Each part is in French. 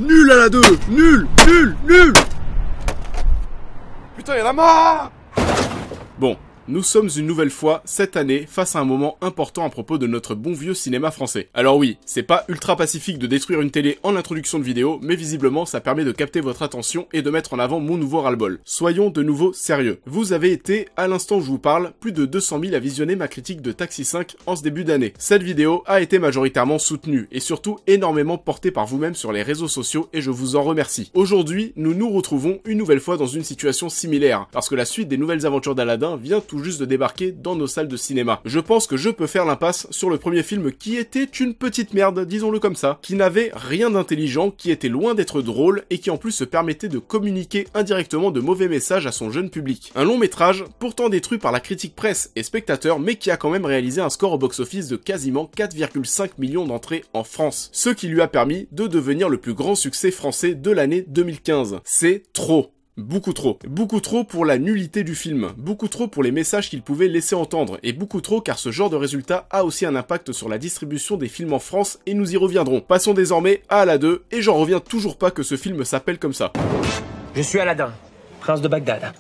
Nul à la 2. Nul. Putain, y'en a marre. Bon. Nous sommes une nouvelle fois, cette année, face à un moment important à propos de notre bon vieux cinéma français. Alors oui, c'est pas ultra pacifique de détruire une télé en introduction de vidéo, mais visiblement ça permet de capter votre attention et de mettre en avant mon nouveau ras-le-bol. Soyons de nouveau sérieux. Vous avez été, à l'instant où je vous parle, plus de 200 000 à visionner ma critique de Taxi 5 en ce début d'année. Cette vidéo a été majoritairement soutenue, et surtout énormément portée par vous-même sur les réseaux sociaux, et je vous en remercie. Aujourd'hui, nous nous retrouvons une nouvelle fois dans une situation similaire, parce que la suite des nouvelles aventures d'Aladin vient tout juste de débarquer dans nos salles de cinéma. Je pense que je peux faire l'impasse sur le premier film qui était une petite merde, disons-le comme ça, qui n'avait rien d'intelligent, qui était loin d'être drôle et qui en plus se permettait de communiquer indirectement de mauvais messages à son jeune public. Un long métrage, pourtant détruit par la critique presse et spectateurs, mais qui a quand même réalisé un score au box-office de quasiment 4,5 millions d'entrées en France, ce qui lui a permis de devenir le plus grand succès français de l'année 2015. C'est trop. Beaucoup trop pour la nullité du film, beaucoup trop pour les messages qu'il pouvait laisser entendre, et beaucoup trop car ce genre de résultat a aussi un impact sur la distribution des films en France, et nous y reviendrons. Passons désormais à Aladdin, et j'en reviens toujours pas que ce film s'appelle comme ça. Je suis Aladdin, prince de Bagdad.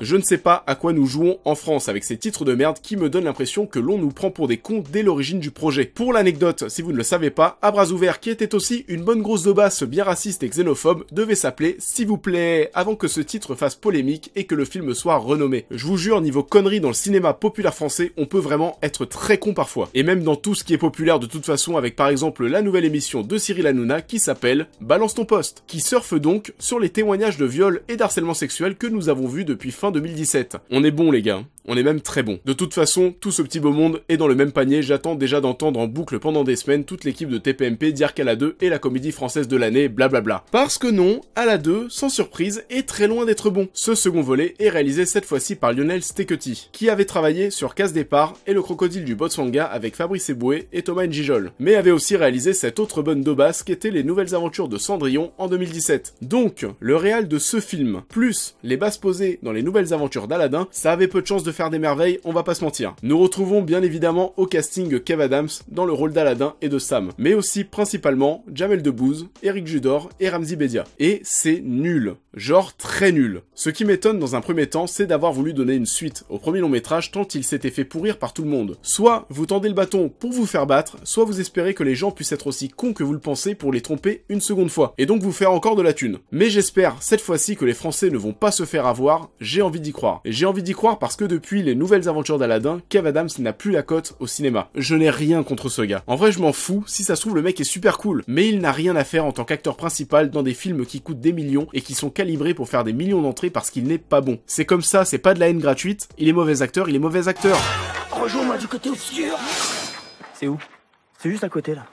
Je ne sais pas à quoi nous jouons en France avec ces titres de merde qui me donnent l'impression que l'on nous prend pour des cons dès l'origine du projet. Pour l'anecdote, si vous ne le savez pas, À bras ouverts, qui était aussi une bonne grosse daubasse bien raciste et xénophobe, devait s'appeler S'il vous plaît, avant que ce titre fasse polémique et que le film soit renommé. Je vous jure, niveau conneries dans le cinéma populaire français, on peut vraiment être très con parfois. Et même dans tout ce qui est populaire de toute façon, avec par exemple la nouvelle émission de Cyril Hanouna qui s'appelle Balance ton poste, qui surfe donc sur les témoignages de viol et d'harcèlement sexuel que nous avons vus depuis fin 2017. On est bon les gars, on est même très bon. De toute façon, tout ce petit beau monde est dans le même panier, j'attends déjà d'entendre en boucle pendant des semaines toute l'équipe de TPMP dire qu'Aladdin est la comédie française de l'année, blablabla. Parce que non, Aladdin, sans surprise, est très loin d'être bon. Ce second volet est réalisé cette fois-ci par Lionel Steketty, qui avait travaillé sur Casse Départ et Le Crocodile du Botswana avec Fabrice Eboué et Thomas Njijol, mais avait aussi réalisé cette autre bonne daubasse qui était Les Nouvelles Aventures de Cendrillon en 2017. Donc, le réal de ce film, plus les bases posées dans Les Nouvelles Aventures d'Aladin, ça avait peu de chance de faire des merveilles, on va pas se mentir. Nous retrouvons bien évidemment au casting Kev Adams dans le rôle d'Aladin et de Sam, mais aussi principalement Jamel Debbouze, Eric Judor et Ramzy Bedia. Et c'est nul. Genre très nul. Ce qui m'étonne dans un premier temps, c'est d'avoir voulu donner une suite au premier long métrage tant il s'était fait pourrir par tout le monde. Soit vous tendez le bâton pour vous faire battre, soit vous espérez que les gens puissent être aussi cons que vous le pensez pour les tromper une seconde fois, et donc vous faire encore de la thune. Mais j'espère cette fois-ci que les Français ne vont pas se faire avoir, j'ai envie d'y croire. Et j'ai envie d'y croire parce que depuis Les Nouvelles Aventures d'Aladin, Kev Adams n'a plus la cote au cinéma. Je n'ai rien contre ce gars. En vrai je m'en fous, si ça se trouve le mec est super cool, mais il n'a rien à faire en tant qu'acteur principal dans des films qui coûtent des millions et qui sont calibrés pour faire des millions d'entrées parce qu'il n'est pas bon. C'est comme ça, c'est pas de la haine gratuite, il est mauvais acteur, il est mauvais acteur. Rejoins-moi du côté obscur. C'est où? C'est juste à côté là.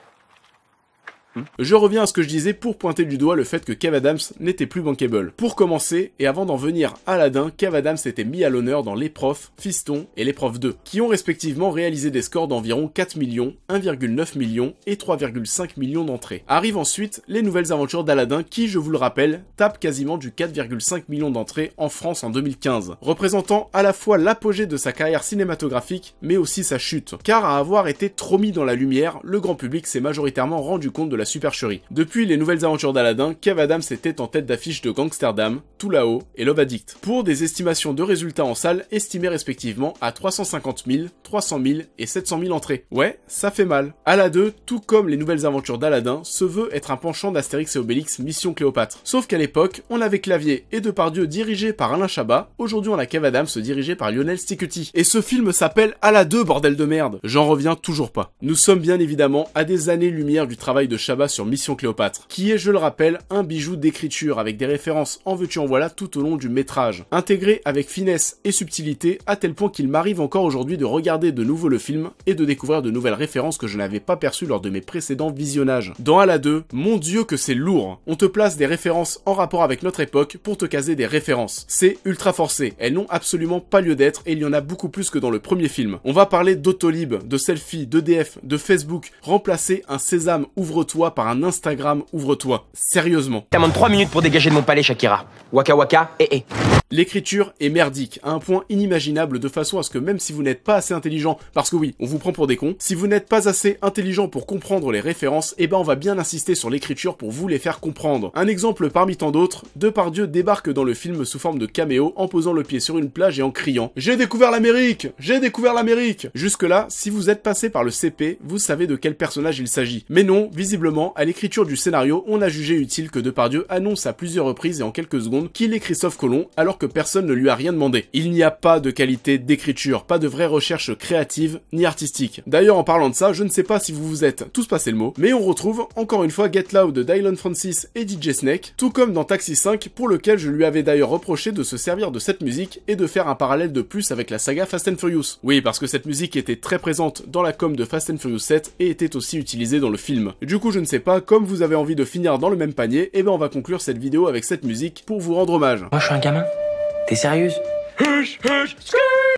Je reviens à ce que je disais pour pointer du doigt le fait que Kev Adams n'était plus bankable. Pour commencer, et avant d'en venir à Aladdin, Kev Adams s'était mis à l'honneur dans Les Profs, Fiston et Les Profs 2, qui ont respectivement réalisé des scores d'environ 4 millions, 1,9 million et 3,5 millions d'entrées. Arrive ensuite Les Nouvelles Aventures d'Aladin qui, je vous le rappelle, tape quasiment du 4,5 millions d'entrées en France en 2015, représentant à la fois l'apogée de sa carrière cinématographique, mais aussi sa chute. Car à avoir été trop mis dans la lumière, le grand public s'est majoritairement rendu compte de la supercherie. Depuis Les Nouvelles Aventures d'Aladin, Kev Adams était en tête d'affiche de Gangsterdam, Tout là-haut et Love Addict, pour des estimations de résultats en salle estimées respectivement à 350 000, 300 000 et 700 000 entrées. Ouais, ça fait mal. Aladdin, tout comme Les Nouvelles Aventures d'Aladin, se veut être un penchant d'Astérix et Obélix Mission Cléopâtre. Sauf qu'à l'époque, on avait Clavier et Depardieu dirigé par Alain Chabat, aujourd'hui on a Kev Adams dirigé par Lionel Steketty. Et ce film s'appelle Aladdin, bordel de merde. J'en reviens toujours pas. Nous sommes bien évidemment à des années-lumière du travail de Chabat sur Mission Cléopâtre, qui est, je le rappelle, un bijou d'écriture avec des références en veux-tu en voilà tout au long du métrage, intégré avec finesse et subtilité à tel point qu'il m'arrive encore aujourd'hui de regarder de nouveau le film et de découvrir de nouvelles références que je n'avais pas perçues lors de mes précédents visionnages. Dans Aladdin, mon dieu que c'est lourd. On te place des références en rapport avec notre époque pour te caser des références. C'est ultra forcé, elles n'ont absolument pas lieu d'être et il y en a beaucoup plus que dans le premier film. On va parler d'Autolib, de selfie, d'EDF, de Facebook, remplacer un Sésame ouvre-toi par un Instagram ouvre-toi. Sérieusement. T'as moins de 3 minutes pour dégager de mon palais, Shakira. Waka waka, eh. L'écriture est merdique, à un point inimaginable, de façon à ce que même si vous n'êtes pas assez intelligent, parce que oui, on vous prend pour des cons, si vous n'êtes pas assez intelligent pour comprendre les références, eh ben on va bien insister sur l'écriture pour vous les faire comprendre. Un exemple parmi tant d'autres, Depardieu débarque dans le film sous forme de caméo en posant le pied sur une plage et en criant « J'ai découvert l'Amérique! J'ai découvert l'Amérique !» Jusque-là, si vous êtes passé par le CP, vous savez de quel personnage il s'agit. Mais non, visiblement, à l'écriture du scénario, on a jugé utile que Depardieu annonce à plusieurs reprises et en quelques secondes qu'il est Christophe Colomb alors que personne ne lui a rien demandé. Il n'y a pas de qualité d'écriture, pas de vraie recherche créative ni artistique. D'ailleurs, en parlant de ça, je ne sais pas si vous vous êtes tous passé le mot, mais on retrouve encore une fois Get Loud de Dylan Francis et DJ Snake, tout comme dans Taxi 5, pour lequel je lui avais d'ailleurs reproché de se servir de cette musique et de faire un parallèle de plus avec la saga Fast and Furious. Oui, parce que cette musique était très présente dans la com de Fast and Furious 7 et était aussi utilisée dans le film. Du coup, je ne sais pas, comme vous avez envie de finir dans le même panier, et ben on va conclure cette vidéo avec cette musique pour vous rendre hommage. Moi je suis un gamin. T'es sérieuse?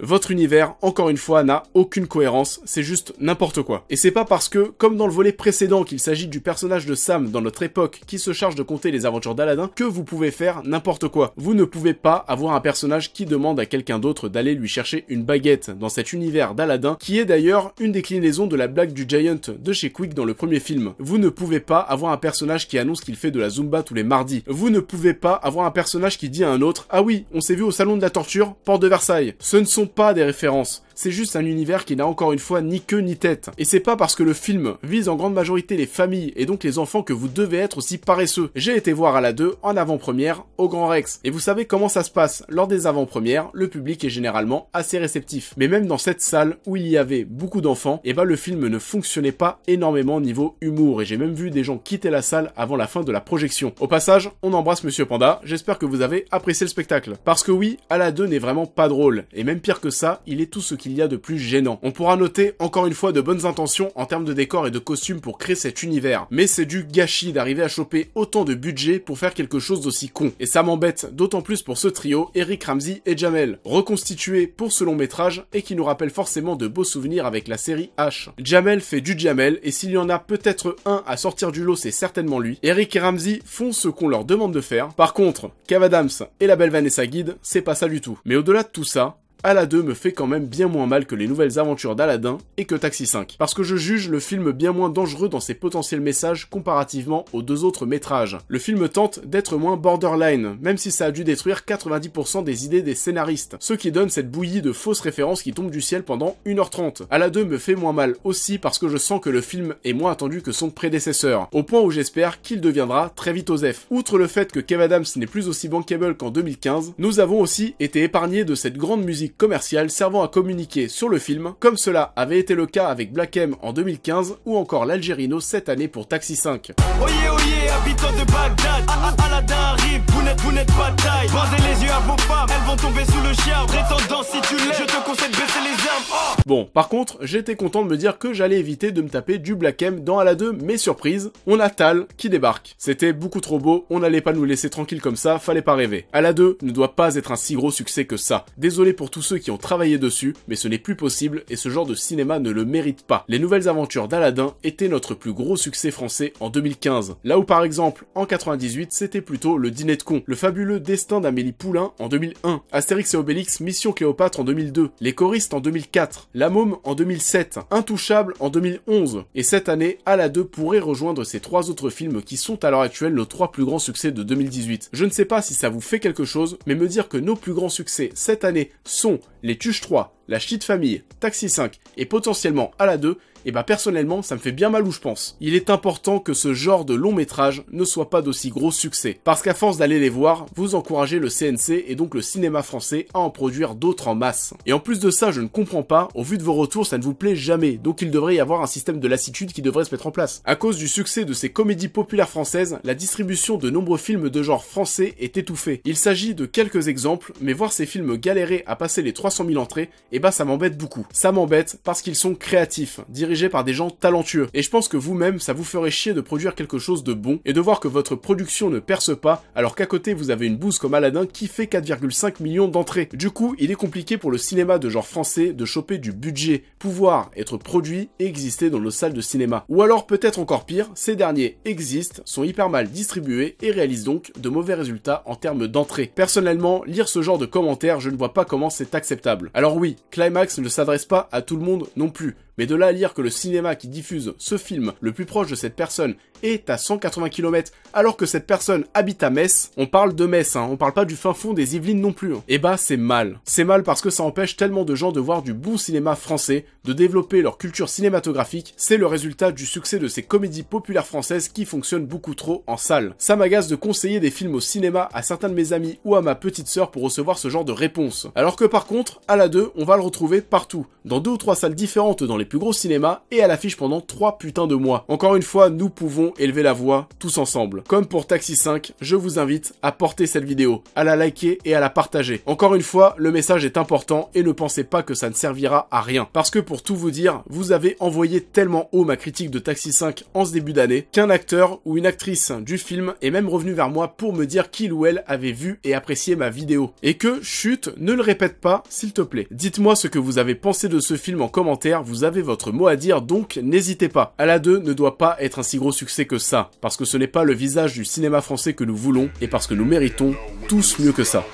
Votre univers, encore une fois, n'a aucune cohérence, c'est juste n'importe quoi. Et c'est pas parce que, comme dans le volet précédent, qu'il s'agit du personnage de Sam dans notre époque qui se charge de conter les aventures d'Aladin, que vous pouvez faire n'importe quoi. Vous ne pouvez pas avoir un personnage qui demande à quelqu'un d'autre d'aller lui chercher une baguette dans cet univers d'Aladin, qui est d'ailleurs une déclinaison de la blague du Giant de chez Quick dans le premier film. Vous ne pouvez pas avoir un personnage qui annonce qu'il fait de la Zumba tous les mardis. Vous ne pouvez pas avoir un personnage qui dit à un autre « Ah oui, on s'est vu au salon de la torture, porte de Versailles ». Ce ne sont pas des références. C'est juste un univers qui n'a encore une fois ni queue ni tête. Et c'est pas parce que le film vise en grande majorité les familles et donc les enfants que vous devez être aussi paresseux. J'ai été voir à la 2 en avant-première au Grand Rex. Et vous savez comment ça se passe. Lors des avant-premières, le public est généralement assez réceptif. Mais même dans cette salle où il y avait beaucoup d'enfants, et ben le film ne fonctionnait pas énormément niveau humour. Et j'ai même vu des gens quitter la salle avant la fin de la projection. Au passage, on embrasse Monsieur Panda. J'espère que vous avez apprécié le spectacle. Parce que oui, à la 2 n'est vraiment pas drôle. Et même pire que ça, il est tout ce qu'il y a de plus gênant. On pourra noter encore une fois de bonnes intentions en termes de décor et de costumes pour créer cet univers, mais c'est du gâchis d'arriver à choper autant de budget pour faire quelque chose d'aussi con. Et ça m'embête d'autant plus pour ce trio, Eric Ramsey et Jamel, reconstitués pour ce long métrage et qui nous rappelle forcément de beaux souvenirs avec la série H. Jamel fait du Jamel et s'il y en a peut-être un à sortir du lot, c'est certainement lui. Eric et Ramsey font ce qu'on leur demande de faire. Par contre, Kev Adams et la belle Vanessa Guide, c'est pas ça du tout. Mais au-delà de tout ça, à la 2 me fait quand même bien moins mal que les nouvelles aventures d'Aladin et que Taxi 5. Parce que je juge le film bien moins dangereux dans ses potentiels messages comparativement aux deux autres métrages. Le film tente d'être moins borderline, même si ça a dû détruire 90% des idées des scénaristes. Ce qui donne cette bouillie de fausses références qui tombent du ciel pendant 1h30. À la 2 me fait moins mal aussi parce que je sens que le film est moins attendu que son prédécesseur. Au point où j'espère qu'il deviendra très vite Osef. Outre le fait que Kev Adams n'est plus aussi bankable qu'en 2015, nous avons aussi été épargnés de cette grande musique commerciale servant à communiquer sur le film, comme cela avait été le cas avec Black M en 2015 ou encore l'Algerino cette année pour Taxi 5. Oyez, oyez, habitants de Bagdad, Aladin arrive, vous n'êtes pas taille. Bandez les yeux à vos femmes, elles vont tomber sous le chien. Prétendant si tu l'es, je te conseille de baisser les armes. Oh. Bon, par contre, j'étais content de me dire que j'allais éviter de me taper du Black M dans la 2, mais surprise, on a Tal qui débarque. C'était beaucoup trop beau, on n'allait pas nous laisser tranquille comme ça, fallait pas rêver. À la 2 ne doit pas être un si gros succès que ça. Désolé pour tous ceux qui ont travaillé dessus, mais ce n'est plus possible et ce genre de cinéma ne le mérite pas. Les nouvelles aventures d'Aladin étaient notre plus gros succès français en 2015. Là où par exemple, en 98, c'était plutôt Le Dîner de Con, Le Fabuleux Destin d'Amélie Poulain en 2001, Astérix et Obélix Mission Cléopâtre en 2002, Les Choristes en 2004, La Môme en 2007, Intouchable en 2011. Et cette année, à la 2 pourrait rejoindre ces trois autres films qui sont à l'heure actuelle nos trois plus grands succès de 2018. Je ne sais pas si ça vous fait quelque chose, mais me dire que nos plus grands succès cette année sont Les Tuches 3, La Ch'ti Famille, Taxi 5 et potentiellement à la 2, et bah personnellement ça me fait bien mal où je pense. Il est important que ce genre de long métrage ne soit pas d'aussi gros succès, parce qu'à force d'aller les voir, vous encouragez le CNC et donc le cinéma français à en produire d'autres en masse. Et en plus de ça, je ne comprends pas, au vu de vos retours ça ne vous plaît jamais, donc il devrait y avoir un système de lassitude qui devrait se mettre en place. À cause du succès de ces comédies populaires françaises, la distribution de nombreux films de genre français est étouffée. Il s'agit de quelques exemples, mais voir ces films galérer à passer les 3 300 000 entrées, et bah ça m'embête beaucoup. Ça m'embête parce qu'ils sont créatifs, dirigés par des gens talentueux. Et je pense que vous-même, ça vous ferait chier de produire quelque chose de bon, et de voir que votre production ne perce pas, alors qu'à côté vous avez une bouse comme Aladdin qui fait 4,5 millions d'entrées. Du coup, il est compliqué pour le cinéma de genre français de choper du budget, pouvoir être produit et exister dans nos salles de cinéma. Ou alors peut-être encore pire, ces derniers existent, sont hyper mal distribués et réalisent donc de mauvais résultats en termes d'entrées. Personnellement, lire ce genre de commentaires, je ne vois pas comment c'est acceptable. Alors oui, Climax ne s'adresse pas à tout le monde non plus, mais de là à lire que le cinéma qui diffuse ce film le plus proche de cette personne est à 180 km alors que cette personne habite à Metz, on parle de Metz, on parle pas du fin fond des Yvelines non plus. Et bah c'est mal. C'est mal parce que ça empêche tellement de gens de voir du bon cinéma français, de développer leur culture cinématographique. C'est le résultat du succès de ces comédies populaires françaises qui fonctionnent beaucoup trop en salle. Ça m'agace de conseiller des films au cinéma à certains de mes amis ou à ma petite sœur pour recevoir ce genre de réponse. Alors que par contre, à la 2, on va le retrouver partout, dans 2 ou 3 salles différentes dans les plus gros cinémas et à l'affiche pendant 3 putains de mois. Encore une fois, nous pouvons élever la voix tous ensemble. Comme pour Taxi 5, je vous invite à porter cette vidéo, à la liker et à la partager. Encore une fois, le message est important et ne pensez pas que ça ne servira à rien. Parce que pour tout vous dire, vous avez envoyé tellement haut ma critique de Taxi 5 en ce début d'année qu'un acteur ou une actrice du film est même revenu vers moi pour me dire qu'il ou elle avait vu et apprécié ma vidéo. Et que, chut, ne le répète pas, s'il te plaît. Dites-moi ce que vous avez pensé de ce film en commentaire, vous avez votre mot à dire, donc n'hésitez pas. À la 2 ne doit pas être un si gros succès que ça, parce que ce n'est pas le visage du cinéma français que nous voulons, et parce que nous méritons tous mieux que ça.